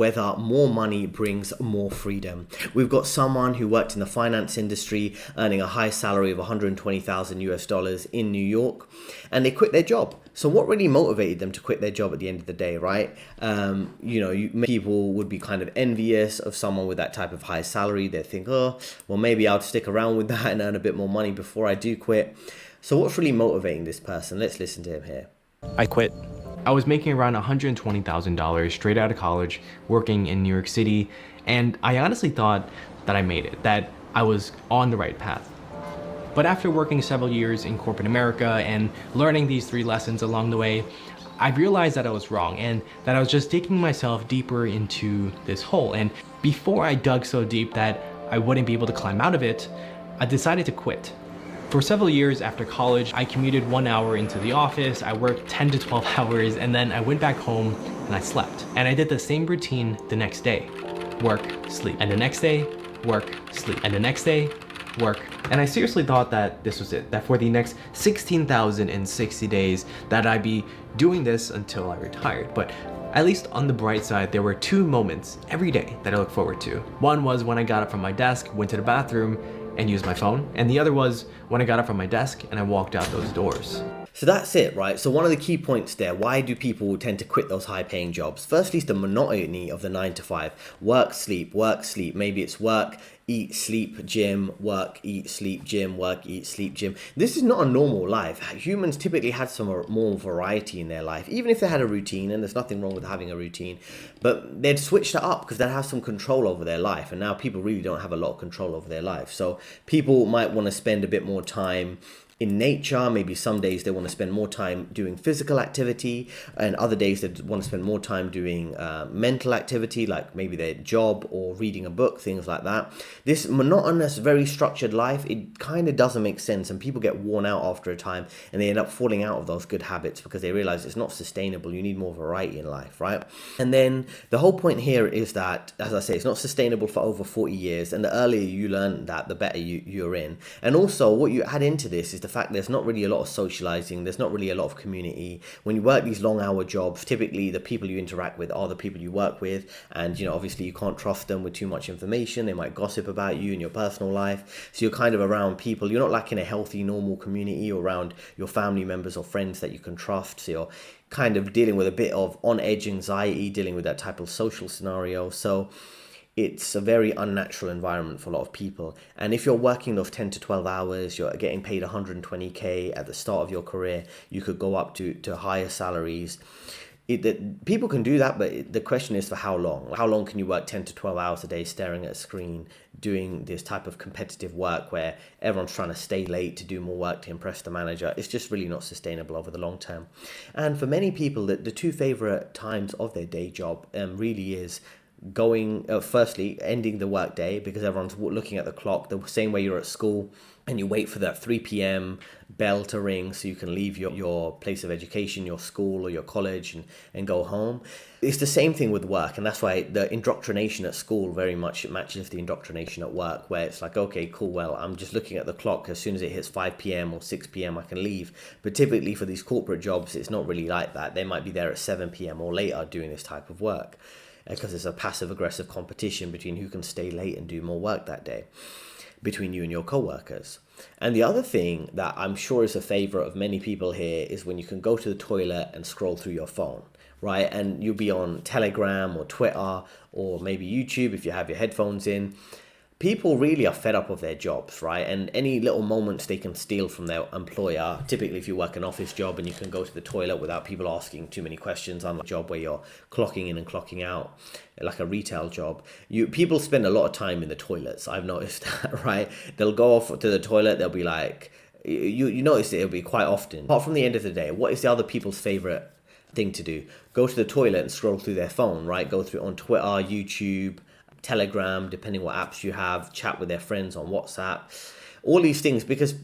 whether more money brings more freedom. We've got someone who worked in the finance industry earning a high salary of 120,000 US dollars in New York, and they quit their job. So what really motivated them to quit their job at the end of the day, right? People would be kind of envious of someone with that type of high salary. They think, oh, well, maybe I'll stick around with that and earn a bit more money before I do quit. So what's really motivating this person? Let's listen to him here. I quit. I was making around $120,000 straight out of college, working in New York City, and I honestly thought that I made it, that I was on the right path. But after working several years in corporate America and learning these 3 lessons along the way, I realized that I was wrong and that I was just digging myself deeper into this hole. And before I dug so deep that I wouldn't be able to climb out of it, I decided to quit. For several years after college, I commuted 1 hour into the office, I worked 10 to 12 hours, and then I went back home and I slept. And I did the same routine the next day. Work, sleep. And the next day, work, sleep. And the next day, work. And I seriously thought that this was it, that for the next 16,060 days that I'd be doing this until I retired. But at least on the bright side, there were 2 moments every day that I look forward to. One was when I got up from my desk, went to the bathroom, and used my phone. And the other was when I got up from my desk and I walked out those doors. So that's it, right? So one of the key points there, why do people tend to quit those high paying jobs? Firstly, it's the monotony of the 9 to 5. Work, sleep, work, sleep. Maybe it's work, eat, sleep, gym, work, eat, sleep, gym, work, eat, sleep, gym. This is not a normal life. Humans typically had some more variety in their life, even if they had a routine, and there's nothing wrong with having a routine, but they'd switched it up because they'd have some control over their life. And now people really don't have a lot of control over their life. So people might want to spend a bit more time in nature. Maybe some days they want to spend more time doing physical activity, and other days they want to spend more time doing mental activity, like maybe their job or reading a book, things like that. This monotonous, very structured life, it kind of doesn't make sense, and people get worn out after a time, and they end up falling out of those good habits because they realize it's not sustainable. You need more variety in life, right? And then the whole point here is that, as I say, it's not sustainable for over 40 years, and the earlier you learn that, the better you're in. And also what you add into this is the fact there's not really a lot of socializing, there's not really a lot of community. When you work these long hour jobs, typically the people you interact with are the people you work with, and obviously you can't trust them with too much information. They might gossip about you in your personal life, so you're kind of around people, you're not like in a healthy normal community or around your family members or friends that you can trust. So you're kind of dealing with a bit of on edge anxiety, dealing with that type of social scenario. So it's a very unnatural environment for a lot of people. And if you're working those 10 to 12 hours, you're getting paid 120K at the start of your career, you could go up to higher salaries. People can do that, but the question is for how long? How long can you work 10 to 12 hours a day staring at a screen, doing this type of competitive work where everyone's trying to stay late to do more work to impress the manager? It's just really not sustainable over the long term. And for many people, the 2 favorite times of their day job really is firstly ending the work day, because everyone's looking at the clock the same way you're at school, and you wait for that 3 p.m. bell to ring so you can leave your place of education, your school or your college, and go home. It's the same thing with work, and that's why the indoctrination at school very much matches the indoctrination at work, where it's like, okay, cool, well, I'm just looking at the clock. As soon as it hits 5 p.m. or 6 p.m. I can leave. But typically for these corporate jobs, it's not really like that. They might be there at 7 p.m. or later doing this type of work, because it's a passive-aggressive competition between who can stay late and do more work that day, between you and your co-workers. And the other thing that I'm sure is a favorite of many people here is when you can go to the toilet and scroll through your phone, right? And you'll be on Telegram or Twitter or maybe YouTube if you have your headphones in. People really are fed up of their jobs, right? And any little moments they can steal from their employer, typically if you work an office job and you can go to the toilet without people asking too many questions, unlike a job where you're clocking in and clocking out, like a retail job, people spend a lot of time in the toilets. I've noticed that, right? They'll go off to the toilet, they'll be like, you notice it'll be quite often. Apart from the end of the day, what is the other people's favorite thing to do? Go to the toilet and scroll through their phone, right? Go through on Twitter, YouTube, Telegram, depending what apps you have, chat with their friends on WhatsApp, all these things, because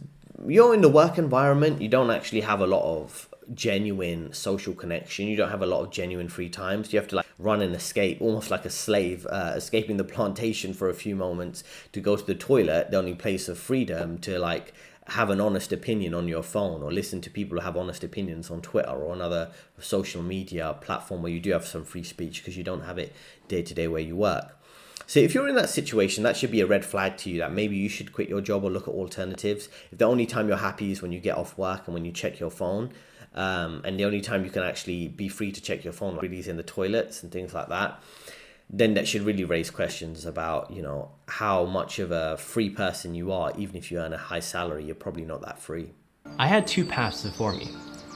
you're in the work environment, you don't actually have a lot of genuine social connection, you don't have a lot of genuine free time, so you have to like run and escape, almost like a slave, escaping the plantation for a few moments to go to the toilet, the only place of freedom to like have an honest opinion on your phone, or listen to people who have honest opinions on Twitter or another social media platform where you do have some free speech, because you don't have it day to day where you work. So if you're in that situation, that should be a red flag to you that maybe you should quit your job or look at alternatives. If the only time you're happy is when you get off work and when you check your phone, and the only time you can actually be free to check your phone really is in the toilets and things like that, then that should really raise questions about, how much of a free person you are. Even if you earn a high salary, you're probably not that free. I had two paths before me.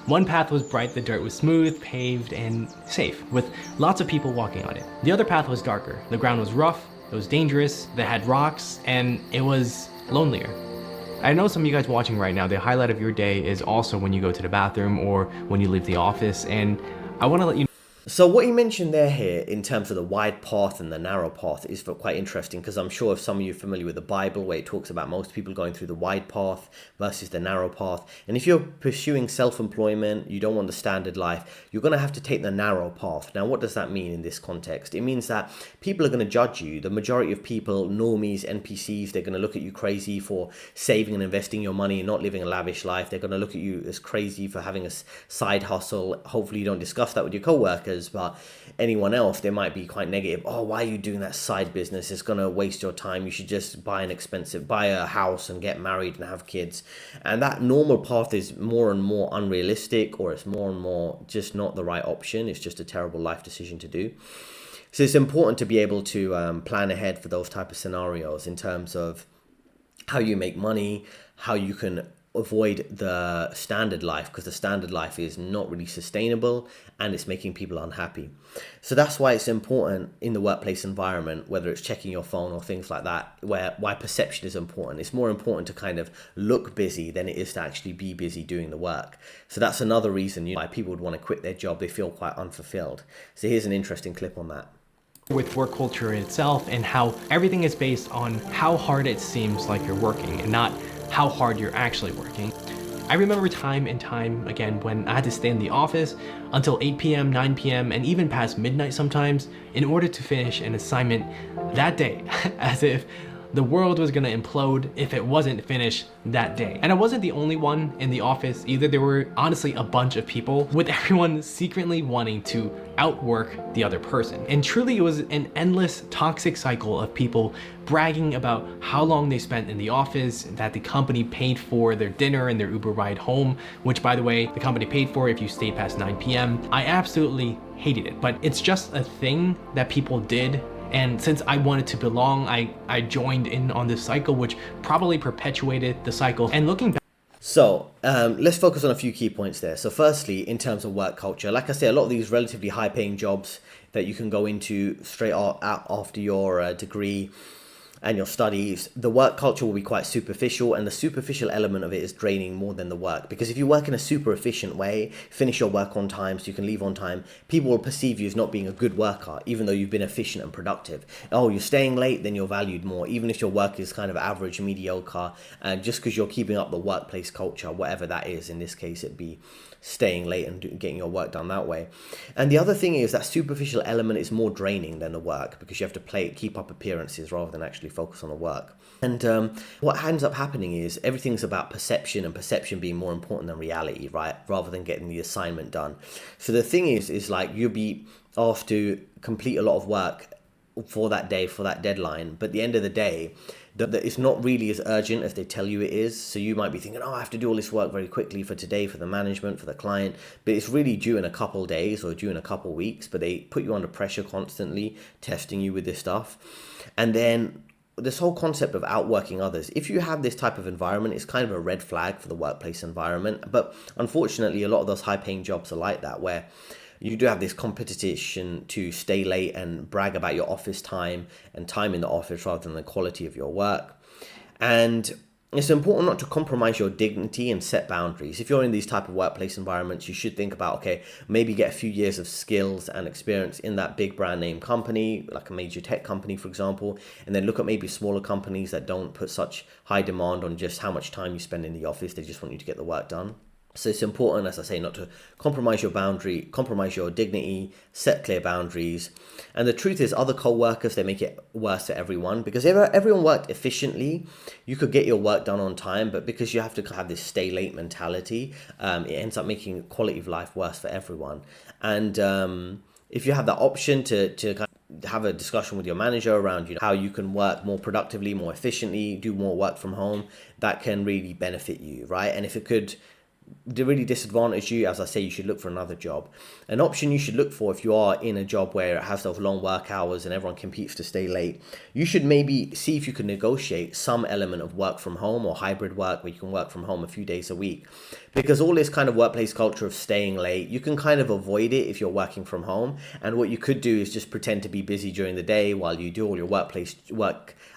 One path was bright, the dirt was smooth, paved, and safe, with lots of people walking on it. The other path was darker. The ground was rough, it was dangerous, they had rocks, and it was lonelier. I know some of you guys watching right now, the highlight of your day is also when you go to the bathroom or when you leave the office, and I want to let you know. So what you mentioned here in terms of the wide path and the narrow path is quite interesting, because I'm sure if some of you are familiar with the Bible, where it talks about most people going through the wide path versus the narrow path. And if you're pursuing self-employment, you don't want the standard life, you're going to have to take the narrow path. Now, what does that mean in this context? It means that people are going to judge you. The majority of people, normies, NPCs, they're going to look at you crazy for saving and investing your money and not living a lavish life. They're going to look at you as crazy for having a side hustle. Hopefully you don't discuss that with your co-workers, but anyone else, they might be quite negative. Oh, why are you doing that side business? It's going to waste your time. You should just buy a house and get married and have kids. And that normal path is more and more unrealistic, or it's more and more just not the right option. It's just a terrible life decision to do. So it's important to be able to plan ahead for those type of scenarios in terms of how you make money, how you can avoid the standard life, because the standard life is not really sustainable and it's making people unhappy. So that's why it's important in the workplace environment, whether it's checking your phone or things like that, why perception is important. It's more important to kind of look busy than it is to actually be busy doing the work. So that's another reason why people would want to quit their job. They feel quite unfulfilled. So here's an interesting clip on that. With work culture itself, and how everything is based on how hard it seems like you're working and not how hard you're actually working. I remember time and time again when I had to stay in the office until 8 p.m., 9 p.m., and even past midnight sometimes in order to finish an assignment that day, as if the world was gonna implode if it wasn't finished that day. And I wasn't the only one in the office either. There were honestly a bunch of people, with everyone secretly wanting to outwork the other person. And truly it was an endless toxic cycle of people bragging about how long they spent in the office, that the company paid for their dinner and their Uber ride home, which by the way, the company paid for if you stayed past 9 p.m. I absolutely hated it, but it's just a thing that people did. And since I wanted to belong, I joined in on this cycle, which probably perpetuated the cycle. And looking back. So let's focus on a few key points there. So firstly, in terms of work culture, like I say, a lot of these relatively high paying jobs that you can go into straight out after your degree and your studies, the work culture will be quite superficial, and the superficial element of it is draining more than the work. Because if you work in a super efficient way, finish your work on time so you can leave on time, people will perceive you as not being a good worker, even though you've been efficient and productive. Oh, you're staying late, then you're valued more, even if your work is kind of average, mediocre, just because you're keeping up the workplace culture, whatever that is. In this case, it'd be staying late and getting your work done that way. And the other thing is that superficial element is more draining than the work, because you have to keep up appearances rather than actually focus on the work. And what ends up happening is everything's about perception, and perception being more important than reality, right? Rather than getting the assignment done. So the thing is like you'll be asked to complete a lot of work for that day, for that deadline, but at the end of the day, that it's not really as urgent as they tell you it is. So you might be thinking, oh, I have to do all this work very quickly for today, for the management, for the client, but it's really due in a couple days or due in a couple weeks. But they put you under pressure constantly, testing you with this stuff. And then this whole concept of outworking others, if you have this type of environment, it's kind of a red flag for the workplace environment. But unfortunately, a lot of those high paying jobs are like that, where you do have this competition to stay late and brag about your office time and time in the office rather than the quality of your work. And it's important not to compromise your dignity and set boundaries. If you're in these type of workplace environments, you should think about, okay, maybe get a few years of skills and experience in that big brand name company, like a major tech company, for example, and then look at maybe smaller companies that don't put such high demand on just how much time you spend in the office. They just want you to get the work done. So it's important, as I say, not to compromise your dignity, set clear boundaries. And the truth is, other co-workers, they make it worse for everyone, because if everyone worked efficiently, you could get your work done on time. But because you have to have this stay late mentality, it ends up making quality of life worse for everyone. And if you have that option to kind of have a discussion with your manager around, how you can work more productively, more efficiently, do more work from home, that can really benefit you, right? And if it could really disadvantage you, as I say, you should look for another job. An option you should look for, if you are in a job where it has those long work hours and everyone competes to stay late, you should maybe see if you can negotiate some element of work from home or hybrid work, where you can work from home a few days a week. Because all this kind of workplace culture of staying late, you can kind of avoid it if you're working from home. And what you could do is just pretend to be busy during the day while you do all your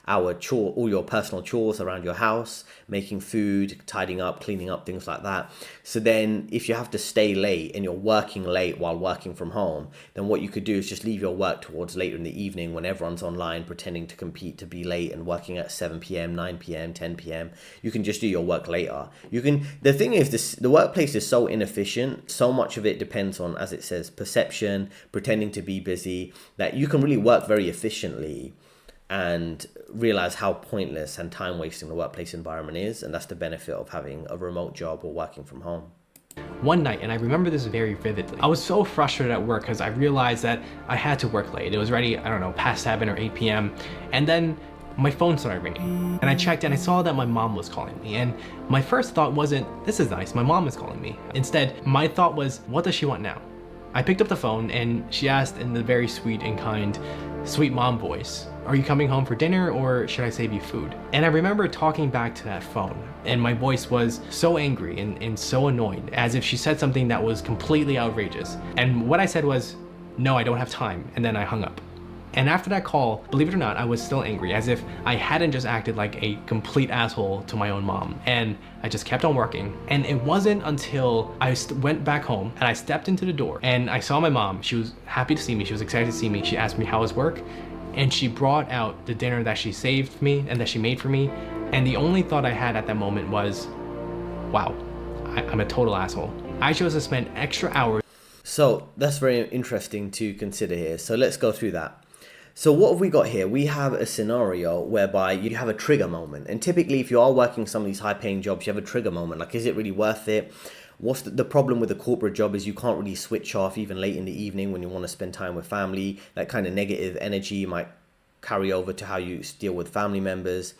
all your personal chores around your house, making food, tidying up, cleaning up, things like that. So then if you have to stay late and you're working late while working from home, then what you could do is just leave your work towards later in the evening, when everyone's online pretending to compete to be late and working at 7 p.m, 9 p.m, 10 p.m. You can just do your work later. The thing is, the workplace is so inefficient. So much of it depends on, as it says, perception, pretending to be busy, that you can really work very efficiently and realize how pointless and time wasting the workplace environment is. And that's the benefit of having a remote job or working from home. One night, and I remember this very vividly, I was so frustrated at work because I realized that I had to work late. It was already, I don't know, past 7 or 8 p.m. And then my phone started ringing, and I checked and I saw that my mom was calling me. And my first thought wasn't, this is nice, my mom is calling me. Instead, my thought was, what does she want now? I picked up the phone and she asked in the very sweet and kind, sweet mom voice, are you coming home for dinner or should I save you food? And I remember talking back to that phone, and my voice was so angry and so annoyed, as if she said something that was completely outrageous. And what I said was, no, I don't have time, and then I hung up. And after that call, believe it or not, I was still angry, as if I hadn't just acted like a complete asshole to my own mom. And I just kept on working. And it wasn't until I went back home and I stepped into the door and I saw my mom. She was happy to see me. She was excited to see me. She asked me how was work, and she brought out the dinner that she saved me and that she made for me. And the only thought I had at that moment was, wow, I'm a total asshole. I chose to spend extra hours. So that's very interesting to consider here. So let's go through that. So what have we got here? We have a scenario whereby you have a trigger moment. And typically, if you are working some of these high paying jobs, you have a trigger moment. Like, is it really worth it? What's the problem with the corporate job is you can't really switch off even late in the evening when you want to spend time with family. That kind of negative energy might carry over to how you deal with family members.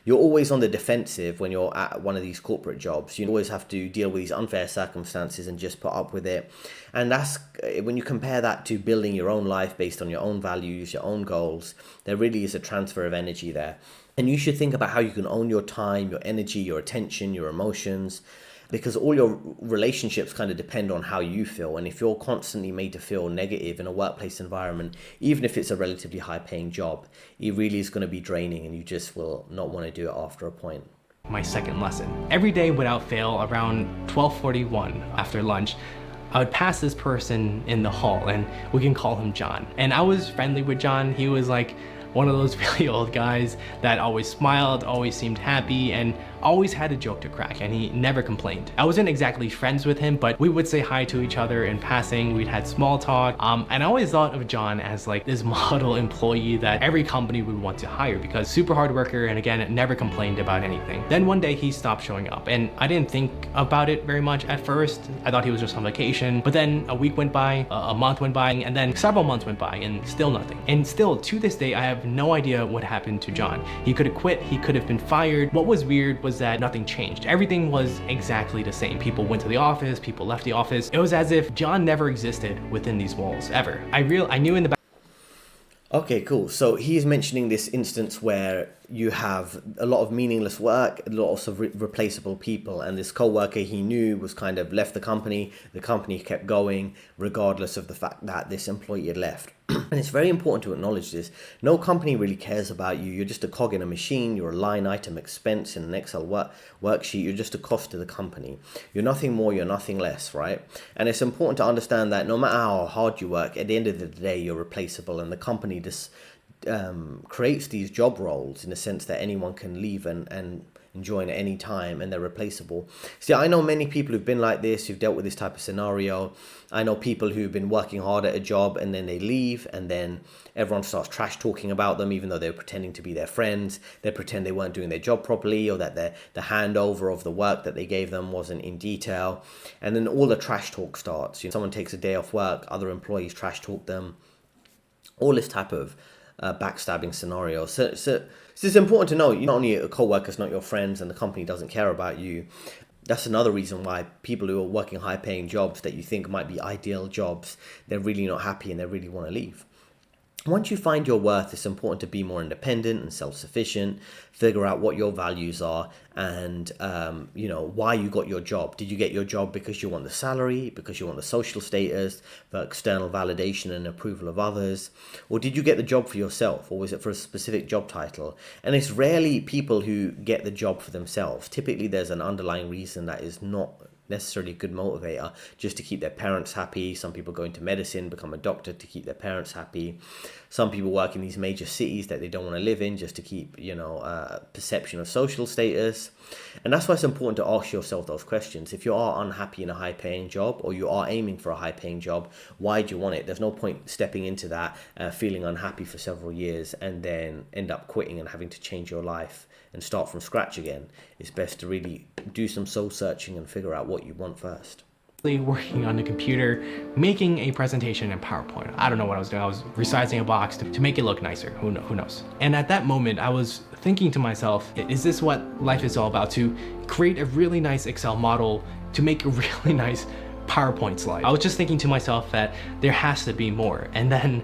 You're always on the defensive when you're at one of these corporate jobs. You always have to deal with these unfair circumstances and just put up with it. And that's when you compare that to building your own life based on your own values, your own goals, there really is a transfer of energy there. And you should think about how you can own your time, your energy, your attention, your emotions, because all your relationships kind of depend on how you feel. And if you're constantly made to feel negative in a workplace environment, even if it's a relatively high paying job, it really is going to be draining and you just will not want to do it after a point. My second lesson. Every day without fail, around 12:41 after lunch, I would pass this person in the hall, and we can call him John. And I was friendly with John. He was like one of those really old guys that always smiled, always seemed happy, and always had a joke to crack, and he never complained. I wasn't exactly friends with him, but we would say hi to each other in passing. We'd had small talk, and I always thought of John as like this model employee that every company would want to hire, because super hard worker, and again, never complained about anything. Then one day he stopped showing up, and I didn't think about it very much at first. I thought he was just on vacation, but then a week went by, a month went by, and then several months went by, and still nothing. And still, to this day, I have no idea what happened to John. He could have quit, he could have been fired. What was weird was that nothing changed. Everything was exactly the same. People went to the office, people left the office. It was as if John never existed within these walls, ever. I knew in the back. Okay, cool. So he's mentioning this instance where you have a lot of meaningless work, lots of replaceable people, and this co-worker he knew was kind of left the company kept going regardless of the fact that this employee had left. And it's very important to acknowledge this. No company really cares about you. You're just a cog in a machine. You're a line item expense in an Excel worksheet. You're just a cost to the company. You're nothing more, you're nothing less, right? And it's important to understand that no matter how hard you work, at the end of the day, you're replaceable, and the company just creates these job roles in the sense that anyone can leave and join at any time and they're replaceable. See, I know many people who've been like this, who've dealt with this type of scenario. I know people who've been working hard at a job and then they leave and then everyone starts trash talking about them, even though they're pretending to be their friends. They pretend they weren't doing their job properly, or that the handover of the work that they gave them wasn't in detail. And then all the trash talk starts. Someone takes a day off work, other employees trash talk them. All this type of backstabbing scenario. So it's important to know, not only a co-worker's not your friends and the company doesn't care about you. That's another reason why people who are working high-paying jobs that you think might be ideal jobs, they're really not happy and they really want to leave. Once you find your worth, it's important to be more independent and self-sufficient, figure out what your values are and, why you got your job. Did you get your job because you want the salary, because you want the social status, for external validation and approval of others? Or did you get the job for yourself, or was it for a specific job title? And it's rarely people who get the job for themselves. Typically, there's an underlying reason that is not necessarily a good motivator, just to keep their parents happy. Some people go into medicine, become a doctor to keep their parents happy. Some people work in these major cities that they don't want to live in, just to keep, perception of social status. And that's why it's important to ask yourself those questions. If you are unhappy in a high paying job, or you are aiming for a high paying job, why do you want it? There's no point stepping into that, feeling unhappy for several years and then end up quitting and having to change your life and start from scratch again. It's best to really do some soul searching and figure out what you want first. Working on the computer, making a presentation in PowerPoint. I don't know what I was doing. I was resizing a box to make it look nicer. Who knows? And at that moment, I was thinking to myself, is this what life is all about? To create a really nice Excel model, to make a really nice PowerPoint slide. I was just thinking to myself that there has to be more. And then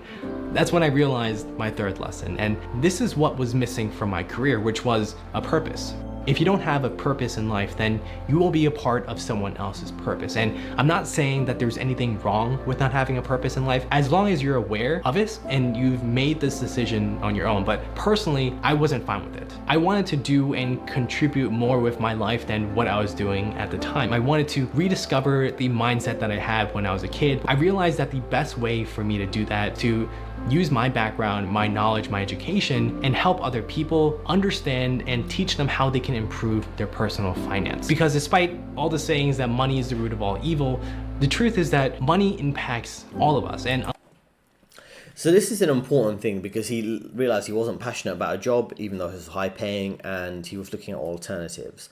that's when I realized my third lesson. And this is what was missing from my career, which was a purpose. If you don't have a purpose in life, then you will be a part of someone else's purpose. And I'm not saying that there's anything wrong with not having a purpose in life, as long as you're aware of it and you've made this decision on your own. But personally, I wasn't fine with it. I wanted to do and contribute more with my life than what I was doing at the time. I wanted to rediscover the mindset that I had when I was a kid. I realized that the best way for me to do that, to use my background, my knowledge, my education, and help other people understand and teach them how they can improve their personal finance. Because despite all the sayings that money is the root of all evil, the truth is that money impacts all of us. And so this is an important thing, because he realized he wasn't passionate about a job, even though it was high paying, and he was looking at alternatives.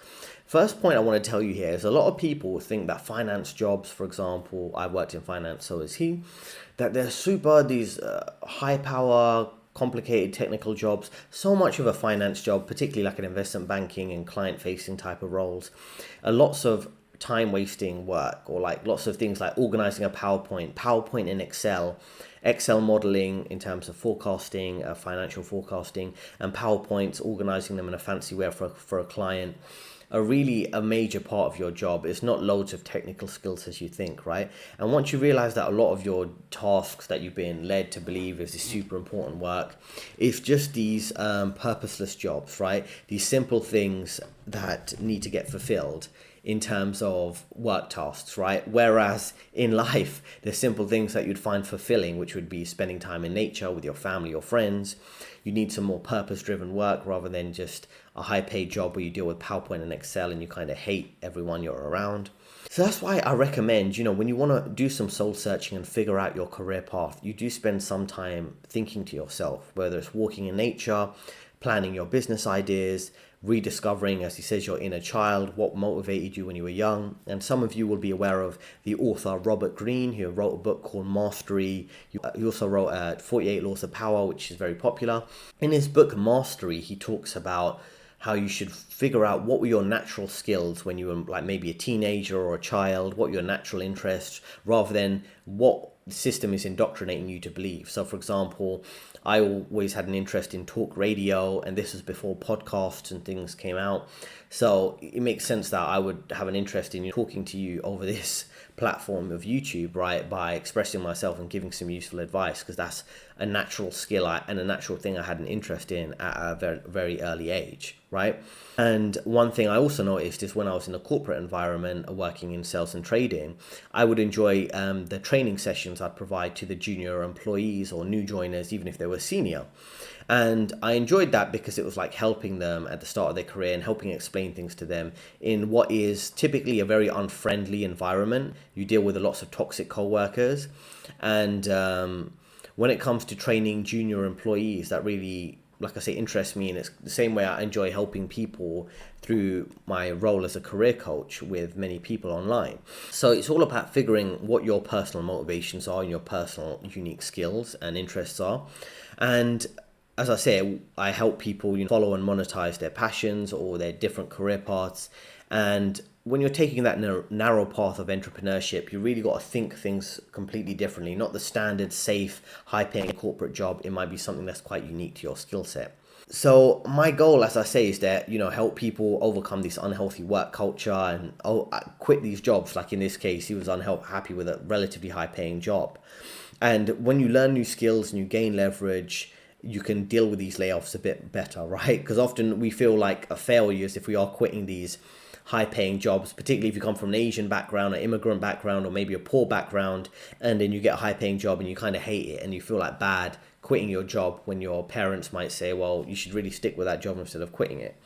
First point I want to tell you here is a lot of people think that finance jobs, for example, I worked in finance, so is he, that they're these high power, complicated technical jobs. So much of a finance job, particularly like an investment banking and client facing type of roles, are lots of time wasting work, or like lots of things like organizing a PowerPoint in Excel modeling in terms of forecasting, financial forecasting, and PowerPoints, organizing them in a fancy way for a client, are really a major part of your job. It's not loads of technical skills as you think, right? And once you realize that a lot of your tasks that you've been led to believe is this super important work, it's just these purposeless jobs, right? These simple things that need to get fulfilled in terms of work tasks, right? Whereas in life, there's simple things that you'd find fulfilling, which would be spending time in nature with your family or friends. You need some more purpose-driven work rather than just a high-paid job where you deal with PowerPoint and Excel and you kind of hate everyone you're around. So that's why I recommend, when you want to do some soul searching and figure out your career path, you do spend some time thinking to yourself, whether it's walking in nature, planning your business ideas, rediscovering, as he says, your inner child, what motivated you when you were young. And some of you will be aware of the author Robert Greene, who wrote a book called Mastery. He also wrote 48 Laws of Power, which is very popular. In his book Mastery, he talks about how you should figure out what were your natural skills when you were like maybe a teenager or a child, what your natural interests, rather than what the system is indoctrinating you to believe. So for example, I always had an interest in talk radio, and this was before podcasts and things came out. So it makes sense that I would have an interest in talking to you over this platform of YouTube, right, by expressing myself and giving some useful advice, because that's a natural skill and a natural thing I had an interest in at a very, very early age, right? And one thing I also noticed is when I was in a corporate environment working in sales and trading, I would enjoy the trading training sessions I'd provide to the junior employees or new joiners, even if they were senior. And I enjoyed that because it was like helping them at the start of their career and helping explain things to them in what is typically a very unfriendly environment. You deal with lots of toxic co-workers. And when it comes to training junior employees, that really, like I say, interests me. And it's the same way I enjoy helping people through my role as a career coach with many people online. So it's all about figuring what your personal motivations are and your personal unique skills and interests are. And as I say, I help people follow and monetize their passions or their different career paths. And when you're taking that narrow path of entrepreneurship, you really got to think things completely differently. Not the standard, safe, high-paying corporate job. It might be something that's quite unique to your skill set. So my goal, as I say, is that, help people overcome this unhealthy work culture and quit these jobs. Like in this case, he was unhappy with a relatively high-paying job. And when you learn new skills and you gain leverage, you can deal with these layoffs a bit better, right? Because often we feel like a failure if we are quitting these high-paying jobs, particularly if you come from an Asian background, an immigrant background, or maybe a poor background, and then you get a high-paying job and you kind of hate it and you feel like bad quitting your job when your parents might say, well, you should really stick with that job instead of quitting it.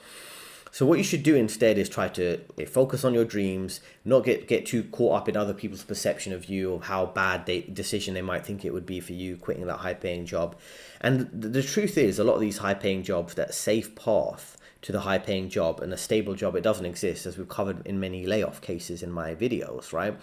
So what you should do instead is try to focus on your dreams, not get too caught up in other people's perception of you, of how bad decision they might think it would be for you quitting that high-paying job. And the truth is, a lot of these high-paying jobs, that safe path to the high-paying job and a stable job, it doesn't exist, as we've covered in many layoff cases in my videos, right?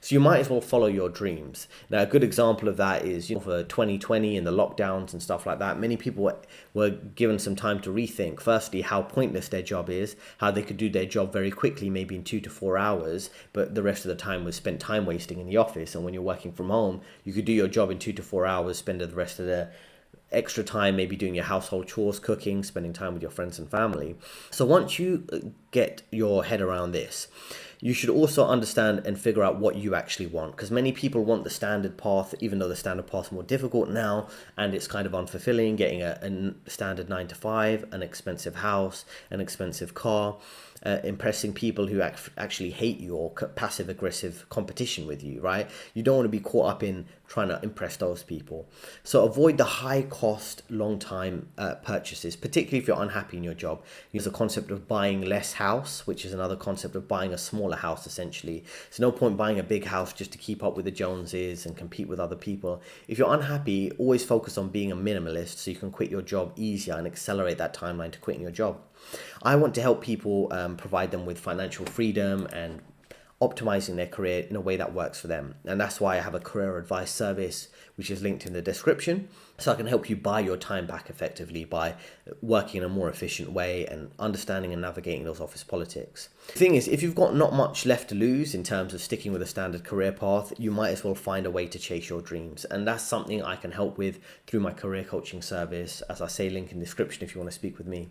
So you might as well follow your dreams. Now, a good example of that is, for 2020 and the lockdowns and stuff like that, many people were given some time to rethink, firstly, how pointless their job is, how they could do their job very quickly, maybe in 2 to 4 hours, but the rest of the time was spent time wasting in the office. And when you're working from home, you could do your job in 2 to 4 hours, spend the rest of the extra time maybe doing your household chores, cooking, spending time with your friends and family. So once you get your head around this, you should also understand and figure out what you actually want, because many people want the standard path, even though the standard path is more difficult now and it's kind of unfulfilling, getting a standard 9 to 5, an expensive house, an expensive car, impressing people who actually hate you or passive aggressive competition with you, right? You don't want to be caught up in trying to impress those people. So avoid the high cost, long time purchases, particularly if you're unhappy in your job. Use the concept of buying less house, which is another concept of buying a smaller house, essentially. There's no point buying a big house just to keep up with the Joneses and compete with other people. If you're unhappy, always focus on being a minimalist so you can quit your job easier and accelerate that timeline to quitting your job. I want to help people provide them with financial freedom and optimizing their career in a way that works for them. And that's why I have a career advice service, which is linked in the description. So I can help you buy your time back effectively by working in a more efficient way and understanding and navigating those office politics. The thing is, if you've got not much left to lose in terms of sticking with a standard career path, you might as well find a way to chase your dreams. And that's something I can help with through my career coaching service. As I say, link in the description if you want to speak with me.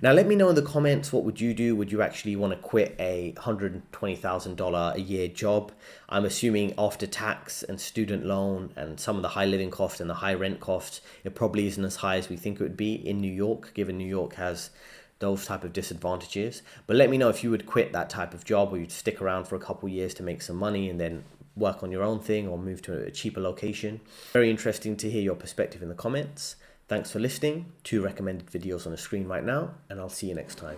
Now, let me know in the comments, what would you do? Would you actually want to quit a $120,000 a year job? I'm assuming after tax and student loan and some of the high living costs and the high rent costs, it probably isn't as high as we think it would be in New York, given New York has those type of disadvantages. But let me know if you would quit that type of job, or you'd stick around for a couple of years to make some money and then work on your own thing or move to a cheaper location. Very interesting to hear your perspective in the comments. Thanks for listening. 2 recommended videos on the screen right now, and I'll see you next time.